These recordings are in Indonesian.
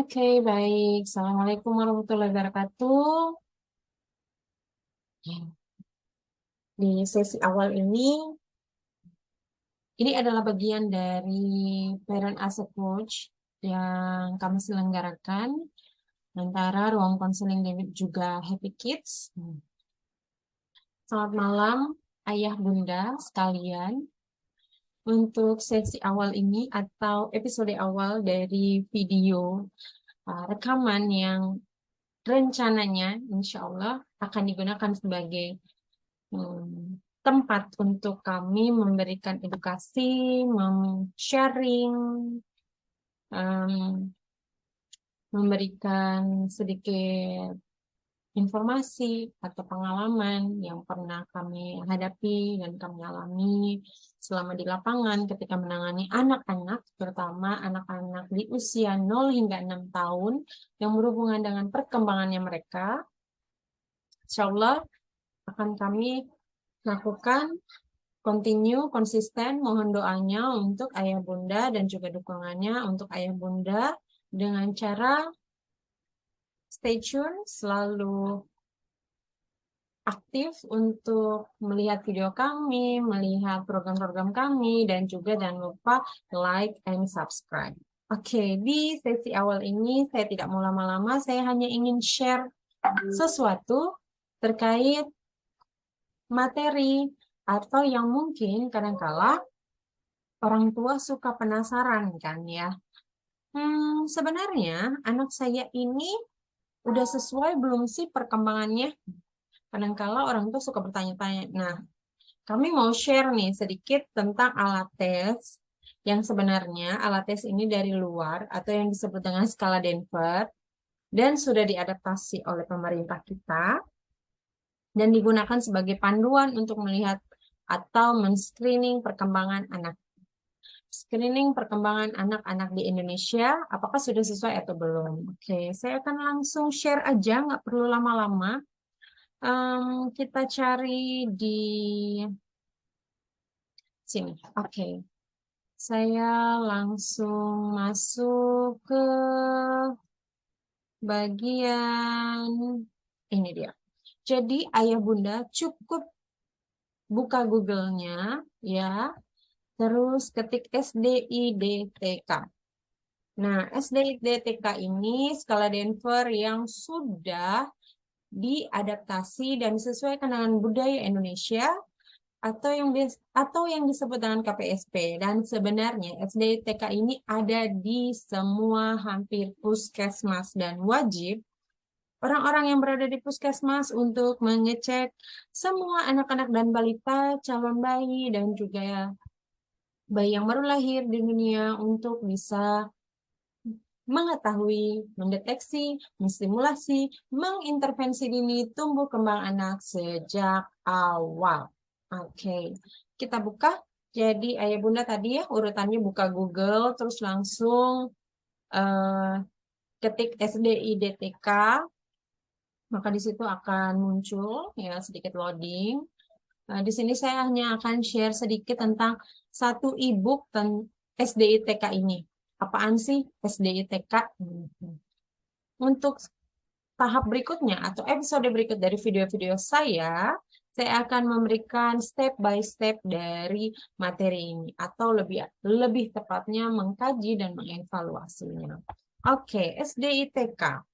Oke, baik. Assalamualaikum warahmatullahi wabarakatuh. Di sesi awal ini adalah bagian dari Parent as a Coach yang kami selenggarakan antara Ruang Konseling dan juga Happy Kids. Selamat malam, Ayah Bunda sekalian. Untuk sesi awal ini atau episode awal dari video rekaman yang rencananya insya Allah akan digunakan sebagai tempat untuk kami memberikan edukasi, sharing, memberikan sedikit informasi atau pengalaman yang pernah kami hadapi dan kami alami selama di lapangan ketika menangani anak-anak, terutama anak-anak di usia 0 hingga 6 tahun yang berhubungan dengan perkembangannya mereka. Insya Allah akan kami lakukan konsisten, mohon doanya untuk ayah bunda dan juga dukungannya untuk ayah bunda dengan cara stay tune, selalu aktif untuk melihat video kami, melihat program-program kami, dan juga jangan lupa like and subscribe. Oke, di sesi awal ini saya tidak mau lama-lama, saya hanya ingin share sesuatu terkait materi atau yang mungkin kadangkala orang tua suka penasaran kan ya. Sebenarnya anak saya ini udah sesuai belum sih perkembangannya? Kadangkala orang tua suka bertanya-tanya. Nah, kami mau share nih sedikit tentang alat tes yang sebenarnya alat tes ini dari luar atau yang disebut dengan skala Denver dan sudah diadaptasi oleh pemerintah kita dan digunakan sebagai panduan untuk melihat atau men-screening perkembangan anak. Screening perkembangan anak-anak di Indonesia, apakah sudah sesuai atau belum? Oke, saya akan langsung share aja, nggak perlu lama-lama. Kita cari di sini. Oke, saya langsung masuk ke bagian ini dia. Jadi ayah bunda cukup buka Google-nya ya, terus ketik SDIDTK. Nah, SDIDTK ini skala Denver yang sudah diadaptasi dan disesuaikan dengan budaya Indonesia atau yang disebut dengan KPSP. Dan sebenarnya SDITK ini ada di semua hampir puskesmas dan wajib orang-orang yang berada di puskesmas untuk mengecek semua anak-anak dan balita, calon bayi, dan juga bayi yang baru lahir di dunia untuk bisa mengetahui, mendeteksi, menstimulasi, mengintervensi dini tumbuh kembang anak sejak awal. Oke, kita buka. Jadi ayah bunda tadi ya urutannya buka Google, terus langsung ketik SDIDTK, maka di situ akan muncul ya sedikit loading. Di sini saya hanya akan share sedikit tentang satu e-book SDITK ini. Apaan sih SDITK? Untuk tahap berikutnya atau episode berikut dari video-video saya akan memberikan step by step dari materi ini atau lebih tepatnya mengkaji dan mengevaluasinya. Oke, SDITK.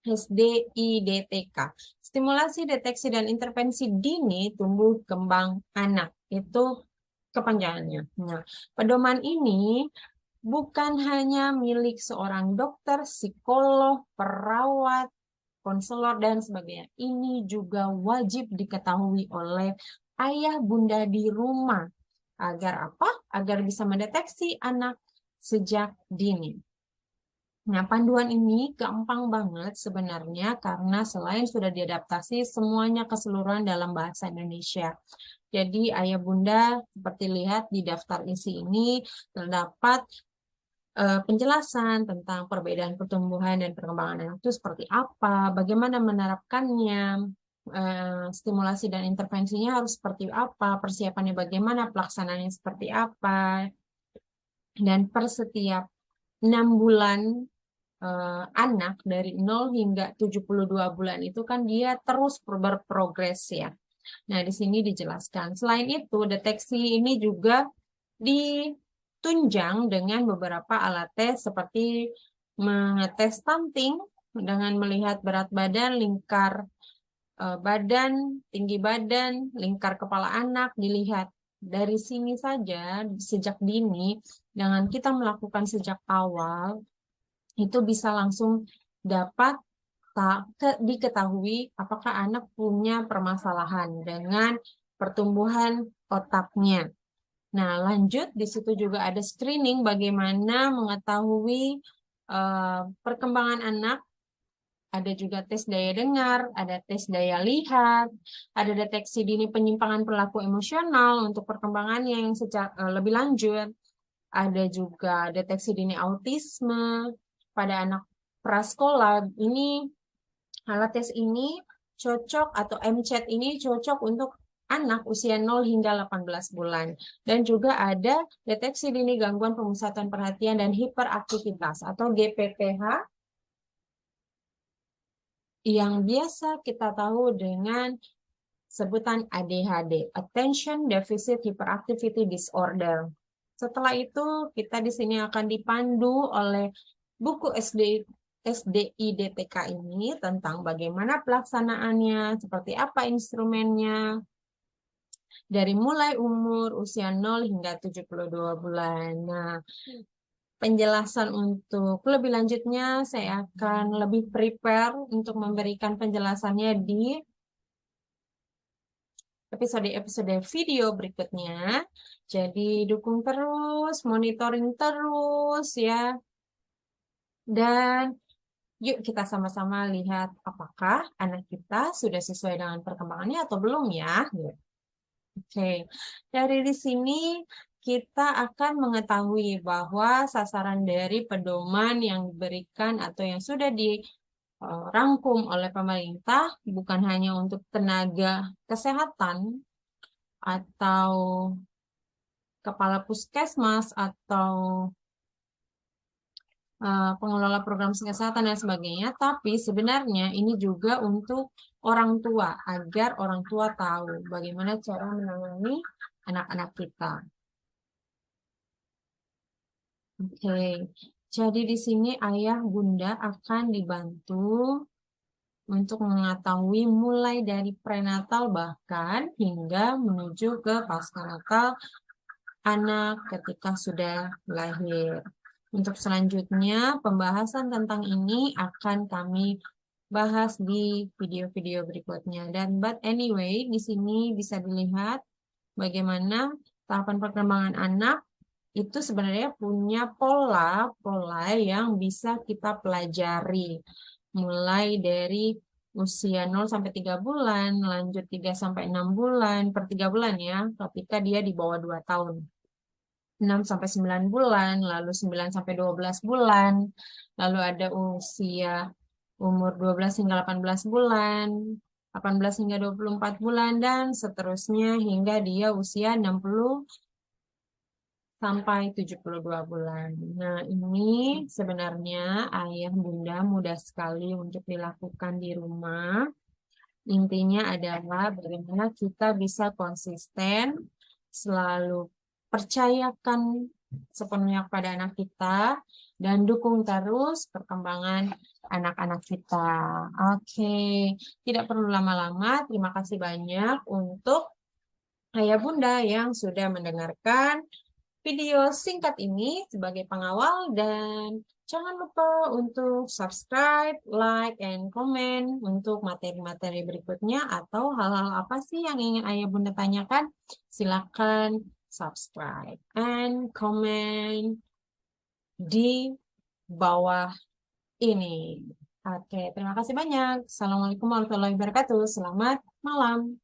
SDIDTK. Stimulasi, deteksi, dan intervensi dini tumbuh kembang anak. Itu kepanjangannya. Nah, pedoman ini bukan hanya milik seorang dokter, psikolog, perawat, konselor, dan sebagainya. Ini juga wajib diketahui oleh ayah bunda di rumah. Agar apa? Agar bisa mendeteksi anak sejak dini. Nah, panduan ini gampang banget sebenarnya karena selain sudah diadaptasi, semuanya keseluruhan dalam bahasa Indonesia. Jadi, ayah bunda seperti lihat di daftar isi ini terdapat penjelasan tentang perbedaan pertumbuhan dan perkembangan anak itu seperti apa, bagaimana menerapkannya, stimulasi dan intervensinya harus seperti apa, persiapannya bagaimana, pelaksanaannya seperti apa, dan per setiap 6 bulan anak dari 0 hingga 72 bulan itu kan dia terus berprogres ya. Nah, di sini dijelaskan. Selain itu, deteksi ini juga ditunjang dengan beberapa alat tes seperti mengetes stunting dengan melihat berat badan, lingkar badan, tinggi badan, lingkar kepala anak dilihat. Dari sini saja, sejak dini, dengan kita melakukan sejak awal, itu bisa langsung dapat diketahui apakah anak punya permasalahan dengan pertumbuhan otaknya. Nah, lanjut di situ juga ada screening bagaimana mengetahui perkembangan anak. Ada juga tes daya dengar, ada tes daya lihat, ada deteksi dini penyimpangan perilaku emosional untuk perkembangannya yang secara lebih lanjut. Ada juga deteksi dini autisme pada anak prasekolah. Ini alat tes ini cocok atau MCAT ini cocok untuk anak usia 0 hingga 18 bulan. Dan juga ada deteksi dini gangguan pemusatan perhatian dan hiperaktivitas atau GPPH yang biasa kita tahu dengan sebutan ADHD, Attention Deficit Hyperactivity Disorder. Setelah itu, kita di sini akan dipandu oleh buku SDIDTK ini tentang bagaimana pelaksanaannya, seperti apa instrumennya, dari mulai umur usia 0 hingga 72 bulan. Nah, penjelasan untuk lebih lanjutnya, saya akan lebih prepare untuk memberikan penjelasannya di episode-episode video berikutnya. Jadi dukung terus, monitoring terus ya. Dan yuk kita sama-sama lihat apakah anak kita sudah sesuai dengan perkembangannya atau belum ya. Oke, dari di sini kita akan mengetahui bahwa sasaran dari pedoman yang diberikan atau yang sudah dirangkum oleh pemerintah bukan hanya untuk tenaga kesehatan atau kepala puskesmas atau pengelola program kesehatan dan sebagainya, tapi sebenarnya ini juga untuk orang tua agar orang tua tahu bagaimana cara menangani anak-anak kita. Oke, jadi di sini ayah bunda akan dibantu untuk mengetahui mulai dari prenatal bahkan hingga menuju ke pasca-natal anak ketika sudah lahir. Untuk selanjutnya, pembahasan tentang ini akan kami bahas di video-video berikutnya. Dan but anyway, di sini bisa dilihat bagaimana tahapan perkembangan anak itu sebenarnya punya pola-pola yang bisa kita pelajari. Mulai dari usia 0 sampai 3 bulan, lanjut 3 sampai 6 bulan, per 3 bulan ya, ketika dia di bawah 2 tahun. 6 sampai 9 bulan, lalu 9 sampai 12 bulan, lalu ada usia umur 12 hingga 18 bulan, 18 hingga 24 bulan, dan seterusnya hingga dia usia 60 sampai 72 bulan. Nah, ini sebenarnya ayah bunda mudah sekali untuk dilakukan di rumah. Intinya adalah bagaimana kita bisa konsisten, selalu percayakan sepenuhnya kepada anak kita, dan dukung terus perkembangan anak-anak kita. Oke, tidak perlu lama-lama. Terima kasih banyak untuk ayah bunda yang sudah mendengarkan video singkat ini sebagai pengawal dan jangan lupa untuk subscribe, like, and comment untuk materi-materi berikutnya atau hal-hal apa sih yang ingin ayah bunda tanyakan. Silakan subscribe and comment di bawah ini. Oke, terima kasih banyak. Assalamualaikum warahmatullahi wabarakatuh. Selamat malam.